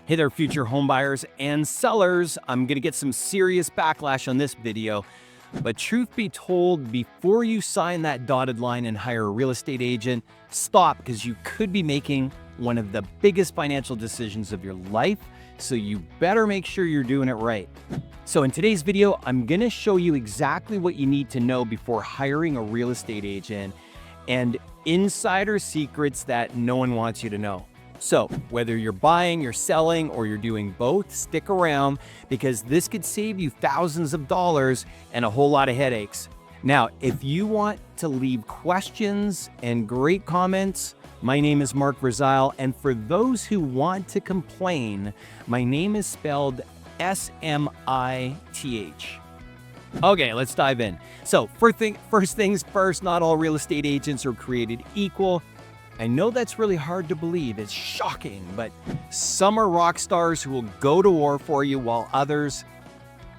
Hey there, future home buyers and sellers. I'm going to get some serious backlash on this video. But truth be told, before you sign that dotted line and hire a real estate agent, stop, because you could be making one of the biggest financial decisions of your life. So you better make sure you're doing it right. So in today's video, I'm going to show you exactly what you need to know before hiring a real estate agent and insider secrets that no one wants you to know. So whether you're buying, you're selling, or you're doing both, stick around, because this could save you thousands of dollars and a whole lot of headaches. Now, if you want to leave questions and great comments, my name is Mark Verzile, and for those who want to complain, my name is spelled Smith. Okay, let's dive in. So first things first, not all real estate agents are created equal. I know that's really hard to believe. It's shocking, but some are rock stars who will go to war for you, while others,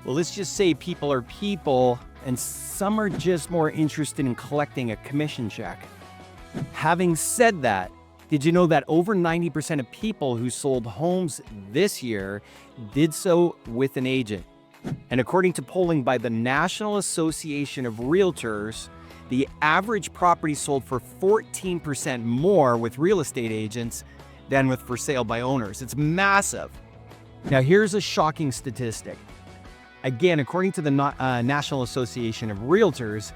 well, let's just say people are people, and some are just more interested in collecting a commission check. Having said that, did you know that over 90% of people who sold homes this year did so with an agent? And according to polling by the National Association of Realtors, the average property sold for 14% more with real estate agents than with for sale by owners. It's massive. Now, here's a shocking statistic. Again, according to the National Association of Realtors,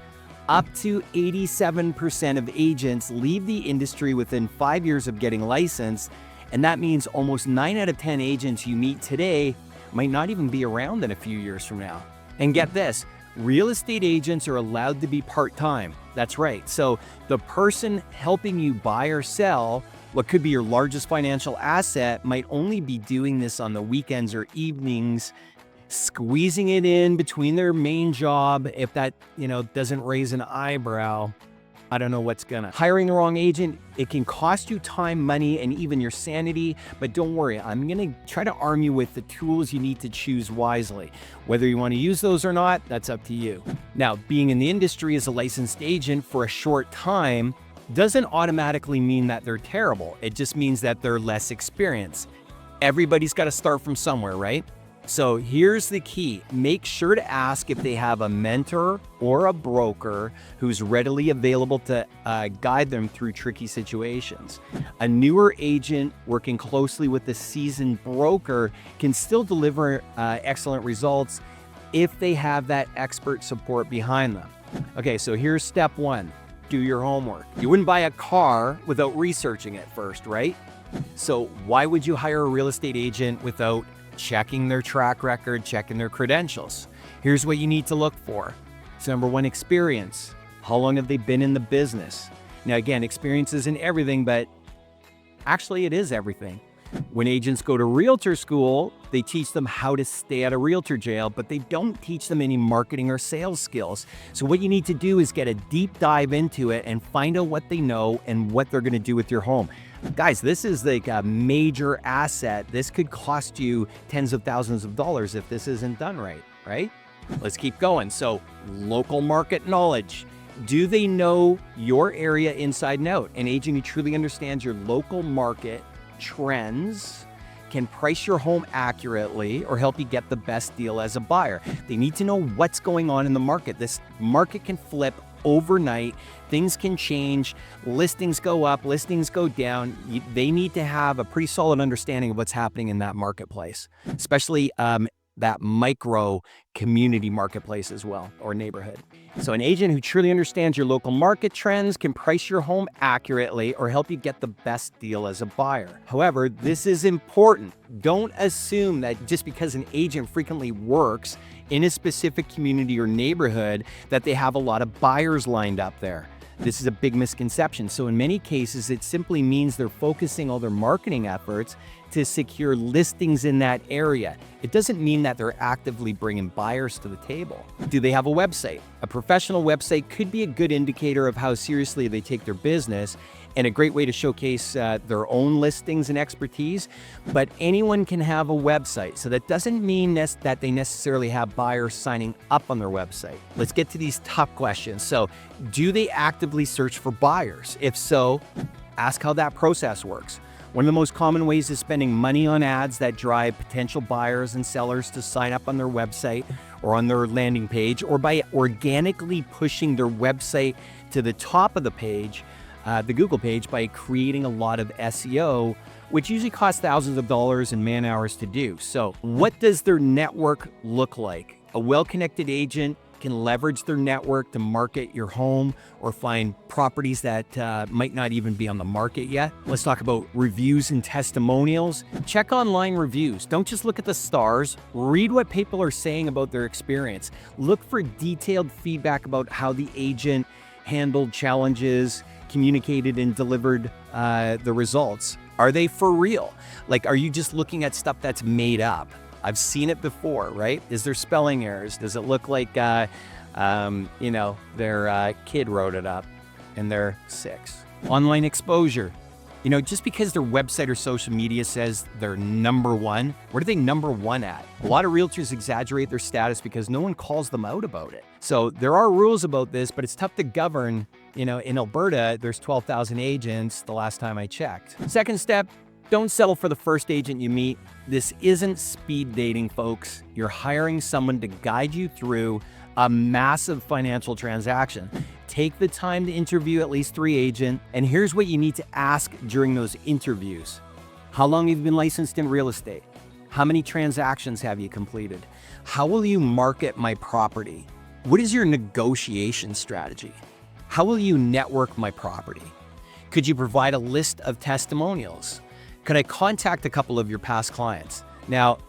up to 87% of agents leave the industry within 5 years of getting licensed, and that means almost 9 out of 10 agents you meet today might not even be around in a few years from now. And get this, real estate agents are allowed to be part-time. That's right. So the person helping you buy or sell what could be your largest financial asset might only be doing this on the weekends or evenings, squeezing it in between their main job. If that, doesn't raise an eyebrow, I don't know what's gonna. Hiring the wrong agent, it can cost you time, money, and even your sanity, but don't worry, I'm gonna try to arm you with the tools you need to choose wisely. Whether you wanna use those or not, that's up to you. Now, being in the industry as a licensed agent for a short time doesn't automatically mean that they're terrible. It just means that they're less experienced. Everybody's gotta start from somewhere, right? So here's the key. Make sure to ask if they have a mentor or a broker who's readily available to guide them through tricky situations. A newer agent working closely with a seasoned broker can still deliver excellent results if they have that expert support behind them. Okay, so here's step one. Do your homework. You wouldn't buy a car without researching it first, right? So why would you hire a real estate agent without checking their track record, checking their credentials? Here's what you need to look for. So number one, experience. How long have they been in the business? Now again, experience isn't everything, but actually it is everything. When agents go to realtor school, they teach them how to stay out of realtor jail, but they don't teach them any marketing or sales skills. So what you need to do is get a deep dive into it and find out what they know and what they're gonna do with your home. Guys, this is like a major asset. This could cost you tens of thousands of dollars if this isn't done right? Let's keep going. So local market knowledge. Do they know your area inside and out? An agent who truly understands your local market trends can price your home accurately or help you get the best deal as a buyer. They need to know what's going on in the market. This market can flip overnight. Things can change. Listings go up, listings go down. They need to have a pretty solid understanding of what's happening in that marketplace, especially that micro community marketplace as well, or neighborhood. So an agent who truly understands your local market trends can price your home accurately or help you get the best deal as a buyer. However, this is important. Don't assume that just because an agent frequently works in a specific community or neighborhood that they have a lot of buyers lined up there. This is a big misconception. So in many cases, it simply means they're focusing all their marketing efforts to secure listings in that area. It doesn't mean that they're actively bringing buyers to the table. Do they have a website? A professional website could be a good indicator of how seriously they take their business and a great way to showcase their own listings and expertise, but anyone can have a website. So that doesn't mean that they necessarily have buyers signing up on their website. Let's get to these tough questions. So do they actively search for buyers? If so, ask how that process works. One of the most common ways is spending money on ads that drive potential buyers and sellers to sign up on their website or on their landing page, or by organically pushing their website to the top of the page, the Google page, by creating a lot of SEO, which usually costs thousands of dollars and man hours to do. So what does their network look like? A well-connected agent can leverage their network to market your home or find properties that might not even be on the market yet. Let's talk about reviews and testimonials. Check online reviews. Don't just look at the stars. Read what people are saying about their experience. Look for detailed feedback about how the agent handled challenges, communicated and delivered the results. Are they for real? Like, are you just looking at stuff that's made up? I've seen it before, right? Is there spelling errors? Does it look like, their kid wrote it up and they're 6? Online exposure. Just because their website or social media says they're number one, what are they number one at? A lot of realtors exaggerate their status because no one calls them out about it. So there are rules about this, but it's tough to govern. In Alberta, there's 12,000 agents the last time I checked. Second step, don't settle for the first agent you meet. This isn't speed dating, folks. You're hiring someone to guide you through a massive financial transaction. Take the time to interview at least 3 agents, and here's what you need to ask during those interviews. How long have you been licensed in real estate? How many transactions have you completed? How will you market my property? What is your negotiation strategy? How will you network my property? Could you provide a list of testimonials? Could I contact a couple of your past clients? Now,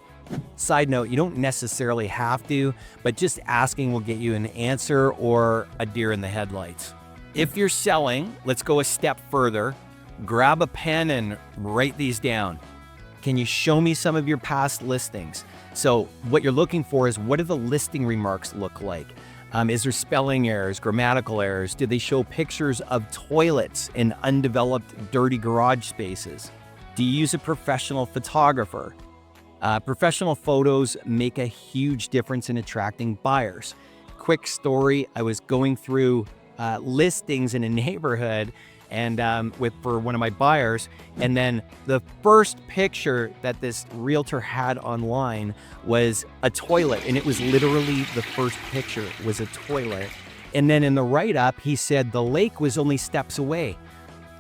side note, you don't necessarily have to, but just asking will get you an answer or a deer in the headlights. If you're selling, let's go a step further. Grab a pen and write these down. Can you show me some of your past listings? So what you're looking for is, what do the listing remarks look like? Is there spelling errors, grammatical errors? Do they show pictures of toilets in undeveloped, dirty garage spaces? Do you use a professional photographer? Professional photos make a huge difference in attracting buyers. Quick story, I was going through listings in a neighborhood and for one of my buyers, and then the first picture that this realtor had online was a toilet, and it was literally the first picture was a toilet. And then in the write-up, he said the lake was only steps away.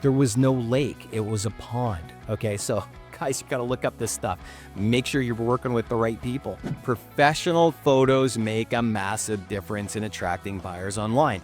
There was no lake, it was a pond. Okay, so guys, you gotta look up this stuff. Make sure you're working with the right people. Professional photos make a massive difference in attracting buyers online.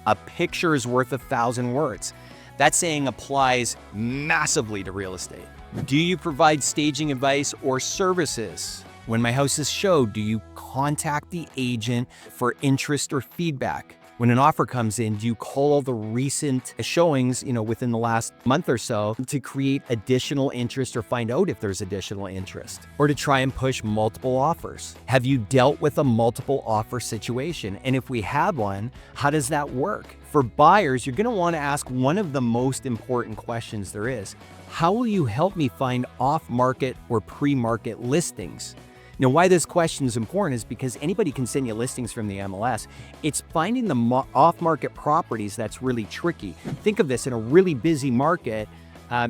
A picture is worth 1,000 words. That saying applies massively to real estate. Do you provide staging advice or services? When my house is showed, do you contact the agent for interest or feedback? When an offer comes in, do you call all the recent showings, within the last month or so to create additional interest or find out if there's additional interest, or to try and push multiple offers? Have you dealt with a multiple offer situation? And if we have one, how does that work? For buyers, you're going to want to ask one of the most important questions there is. How will you help me find off-market or pre-market listings? Now, why this question is important is because anybody can send you listings from the MLS. It's finding the off-market properties that's really tricky. Think of this, in a really busy market,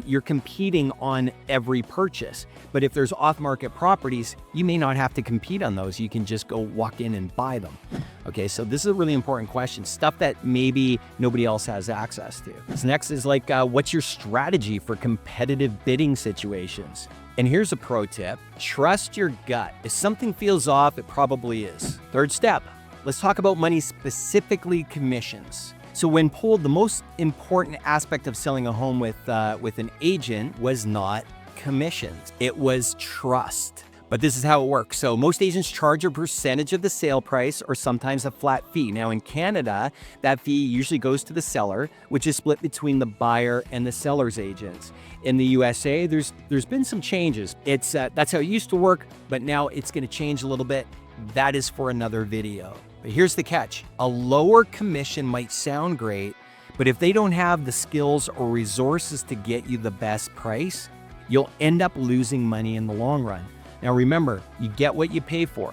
you're competing on every purchase. But if there's off-market properties, you may not have to compete on those. You can just go walk in and buy them. Okay, so this is a really important question, stuff that maybe nobody else has access to. So next is what's your strategy for competitive bidding situations? And here's a pro tip, trust your gut. If something feels off, it probably is. Third step, let's talk about money, specifically commissions. So when polled, the most important aspect of selling a home with an agent was not commissions, it was trust. But this is how it works. So most agents charge a percentage of the sale price or sometimes a flat fee. Now in Canada, that fee usually goes to the seller, which is split between the buyer and the seller's agents. In the USA, there's been some changes. That's how it used to work, but now it's going to change a little bit. That is for another video. But here's the catch. A lower commission might sound great, but if they don't have the skills or resources to get you the best price, you'll end up losing money in the long run. Now remember, you get what you pay for.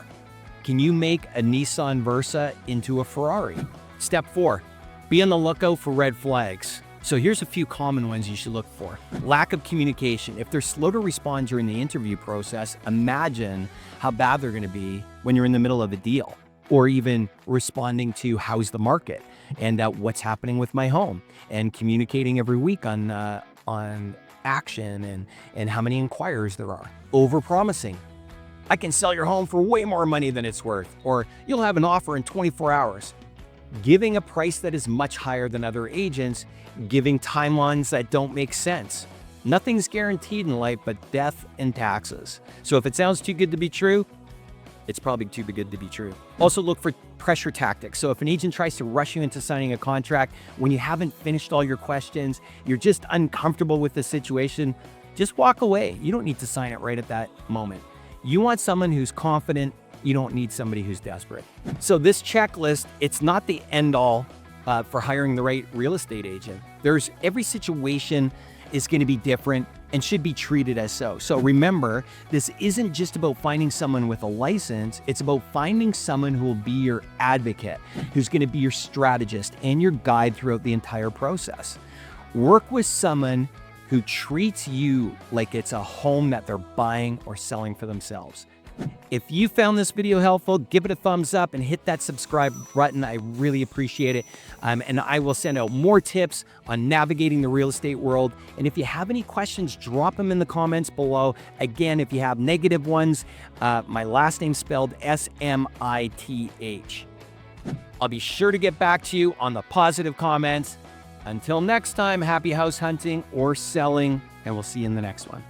Can you make a Nissan Versa into a Ferrari? Step 4, be on the lookout for red flags. So here's a few common ones you should look for. Lack of communication. If they're slow to respond during the interview process, imagine how bad they're going to be when you're in the middle of a deal, or even responding to how's the market and what's happening with my home, and communicating every week on action and how many inquirers there are. Overpromising. I can sell your home for way more money than it's worth, or you'll have an offer in 24 hours. Giving a price that is much higher than other agents, giving timelines that don't make sense. Nothing's guaranteed in life but death and taxes. So if it sounds too good to be true, it's probably too good to be true. Also look for pressure tactics. So if an agent tries to rush you into signing a contract when you haven't finished all your questions, you're just uncomfortable with the situation, just walk away. You don't need to sign it right at that moment. You want someone who's confident. You don't need somebody who's desperate. So this checklist, it's not the end all for hiring the right real estate agent. Every situation is going to be different and should be treated as so. So remember, this isn't just about finding someone with a license. It's about finding someone who will be your advocate, who's going to be your strategist and your guide throughout the entire process. Work with someone who treats you like it's a home that they're buying or selling for themselves. If you found this video helpful, give it a thumbs up and hit that subscribe button. I really appreciate it. And I will send out more tips on navigating the real estate world. And if you have any questions, drop them in the comments below. Again, if you have negative ones, my last name spelled S-M-I-T-H. I'll be sure to get back to you on the positive comments. Until next time, happy house hunting or selling, and we'll see you in the next one.